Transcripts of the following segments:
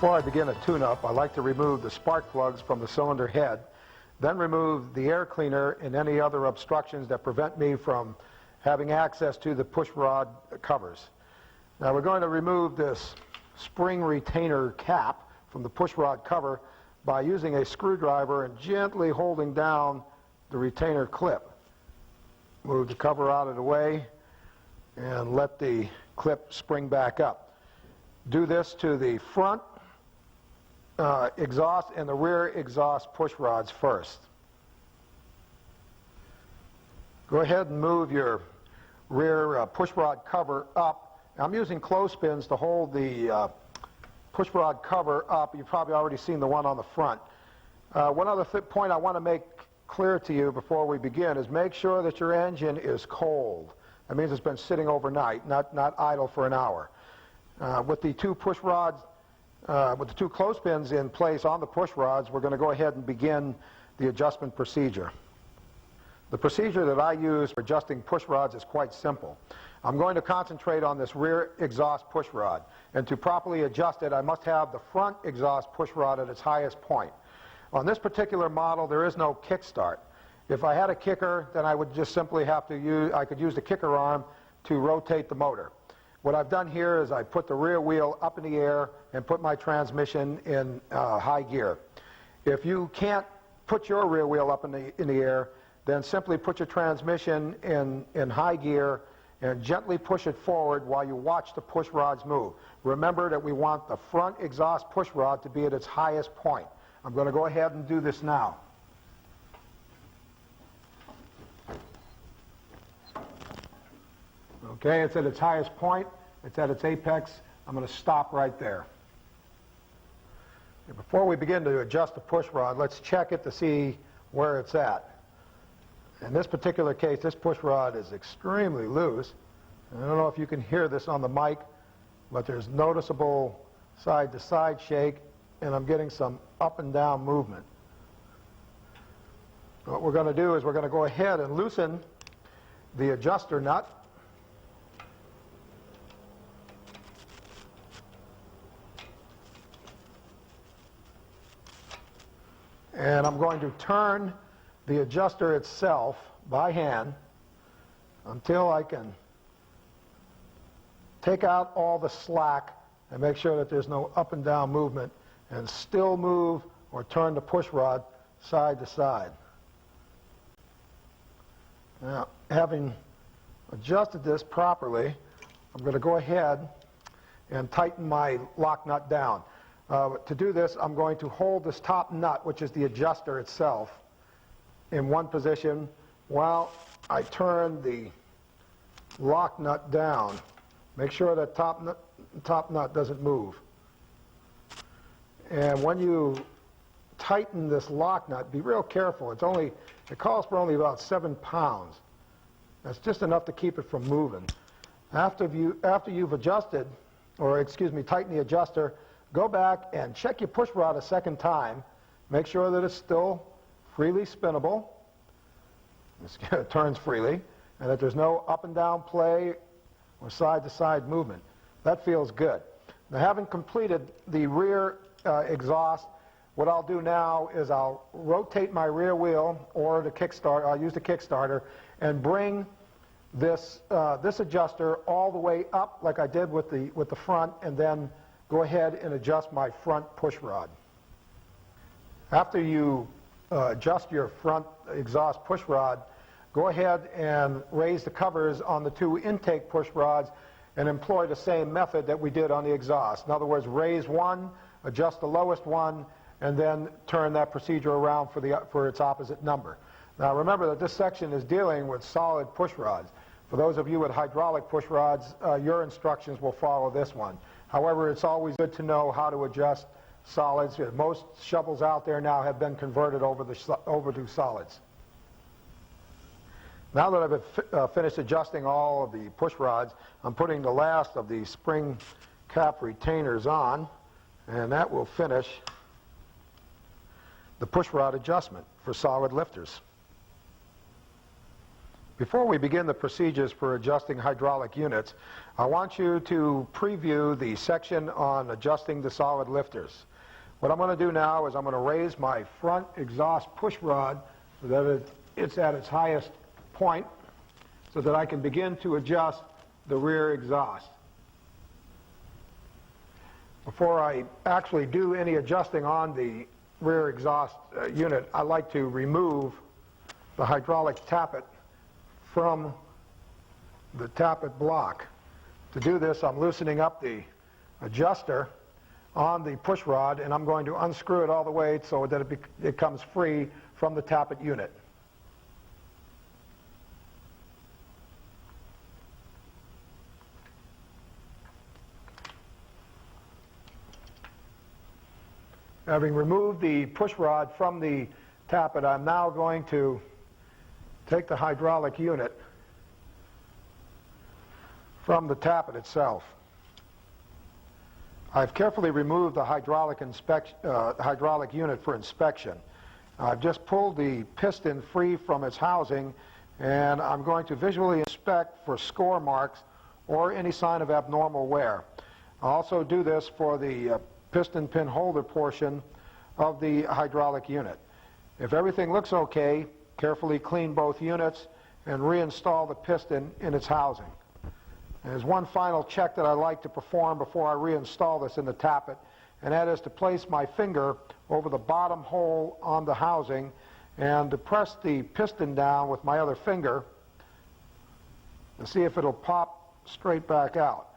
Before I begin a tune-up, I like to remove the spark plugs from the cylinder head, then remove the air cleaner and any other obstructions that prevent me from having access to the push rod covers. Now we're going to remove this spring retainer cap from the push rod cover by using a screwdriver and gently holding down the retainer clip. Move the cover out of the way and let the clip spring back up. Do this to the front exhaust and the rear exhaust push rods first. Go ahead and move your rear push rod cover up. I'm using clothespins to hold the push rod cover up. You've probably already seen the one on the front. One other point I want to make clear to you before we begin is make sure that your engine is cold. That means it's been sitting overnight, not idle for an hour. With the two push rods, with the two clothespins in place on the push rods, we're going to go ahead and begin the adjustment procedure. The procedure that I use for adjusting push rods is quite simple. I'm going to concentrate on this rear exhaust push rod, and to properly adjust it I must have the front exhaust push rod at its highest point. On this particular model there is no kickstart. If I had a kicker, then I would just simply have to use the kicker arm to rotate the motor. What I've done here is I put the rear wheel up in the air and put my transmission in high gear. If you can't put your rear wheel up in the air, then simply put your transmission in high gear and gently push it forward while you watch the push rods move. Remember that we want the front exhaust push rod to be at its highest point. I'm going to go ahead and do this now. Okay, it's at its highest point. It's at its apex. I'm going to stop right there. Before we begin to adjust the push rod, let's check it to see where it's at. In this particular case, this push rod is extremely loose. I don't know if you can hear this on the mic, but there's noticeable side-to-side shake, and I'm getting some up and down movement. What we're going to do is we're going to go ahead and loosen the adjuster nut. And I'm going to turn the adjuster itself by hand until I can take out all the slack and make sure that there's no up and down movement, and still move or turn the push rod side to side. Now, having adjusted this properly, I'm going to go ahead and tighten my lock nut down. To do this, I'm going to hold this top nut, which is the adjuster itself, in one position while I turn the lock nut down. Make sure that top nut doesn't move. And when you tighten this lock nut, be real careful. It calls for only about 7 pounds. That's just enough to keep it from moving. After you've adjusted, or excuse me, tightened the adjuster, go back and check your push rod a second time. Make sure that it's still freely spinnable. It turns freely, and that there's no up and down play or side-to-side movement. That feels good. Now, having completed the rear exhaust, what I'll do now is I'll rotate my rear wheel, or the kickstart. I'll use the Kickstarter and bring this adjuster all the way up, like I did with the front, and then go ahead and adjust my front push rod. After you adjust your front exhaust push rod, go ahead and raise the covers on the two intake push rods and employ the same method that we did on the exhaust. In other words, raise one, adjust the lowest one, and then turn that procedure around for its opposite number. Now remember that this section is dealing with solid push rods. For those of you with hydraulic push rods, your instructions will follow this one. However, it's always good to know how to adjust solids. Most shovels out there now have been converted over to solids. Now that I've finished adjusting all of the push rods, I'm putting the last of the spring cap retainers on, and that will finish the push rod adjustment for solid lifters. Before we begin the procedures for adjusting hydraulic units, I want you to preview the section on adjusting the solid lifters. What I'm going to do now is I'm going to raise my front exhaust push rod so that it's at its highest point so that I can begin to adjust the rear exhaust. Before I actually do any adjusting on the rear exhaust unit, I like to remove the hydraulic tappet from the tappet block. To do this, I'm loosening up the adjuster on the push rod, and I'm going to unscrew it all the way so that it comes free from the tappet unit. Having removed the push rod from the tappet, I'm now going to take the hydraulic unit from the tappet itself. I've carefully removed the hydraulic unit for inspection. I've just pulled the piston free from its housing, and I'm going to visually inspect for score marks or any sign of abnormal wear. I'll also do this for the piston pin holder portion of the hydraulic unit. If everything looks okay, carefully clean both units and reinstall the piston in its housing. There's one final check that I like to perform before I reinstall this in the tappet, and that is to place my finger over the bottom hole on the housing and to press the piston down with my other finger to see if it'll pop straight back out.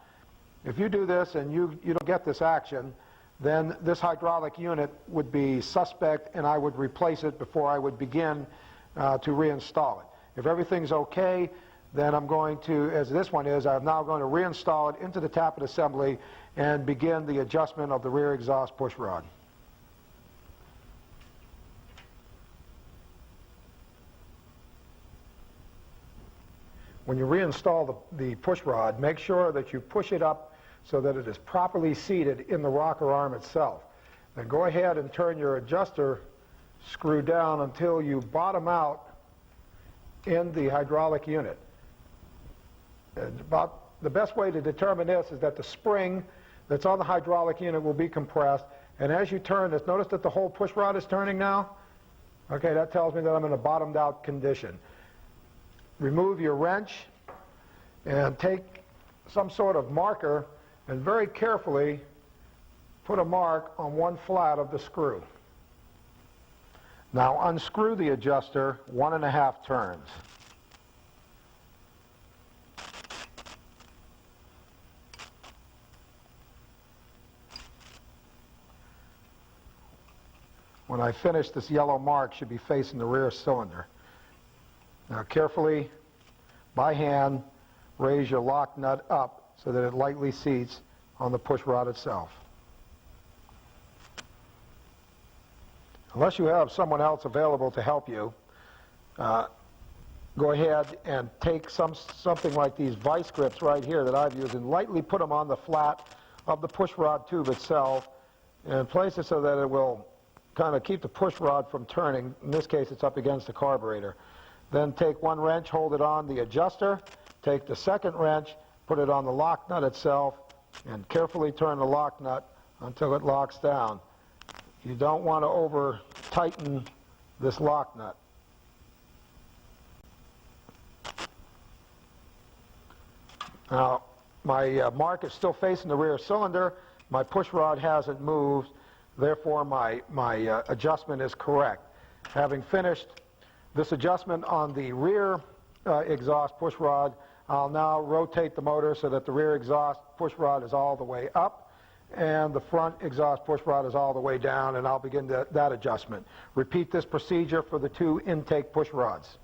If you do this and you don't get this action, then this hydraulic unit would be suspect and I would replace it before I would begin to reinstall it. If everything's okay, then I'm going to, as this one is, I'm now going to reinstall it into the tappet assembly and begin the adjustment of the rear exhaust push rod. When you reinstall the push rod, make sure that you push it up so that it is properly seated in the rocker arm itself. Then go ahead and turn your adjuster screw down until you bottom out in the hydraulic unit. And the best way to determine this is that the spring that's on the hydraulic unit will be compressed, and as you turn this, notice that the whole push rod is turning now? Okay, that tells me that I'm in a bottomed out condition. Remove your wrench and take some sort of marker and very carefully put a mark on one flat of the screw. Now unscrew the adjuster 1.5 turns. When I finish, this yellow mark should be facing the rear cylinder. Now carefully, by hand, raise your lock nut up so that it lightly seats on the push rod itself. Unless you have someone else available to help you, go ahead and take something like these vice grips right here that I've used and lightly put them on the flat of the push rod tube itself and place it so that it will kind of keep the push rod from turning. In this case, it's up against the carburetor. Then take one wrench, hold it on the adjuster, take the second wrench, put it on the lock nut itself, and carefully turn the lock nut until it locks down. You don't want to over tighten this lock nut. Now, my mark is still facing the rear cylinder. My push rod hasn't moved. Therefore, my adjustment is correct. Having finished this adjustment on the rear exhaust push rod, I'll now rotate the motor so that the rear exhaust push rod is all the way up and the front exhaust push rod is all the way down, and I'll begin that adjustment. Repeat this procedure for the two intake push rods.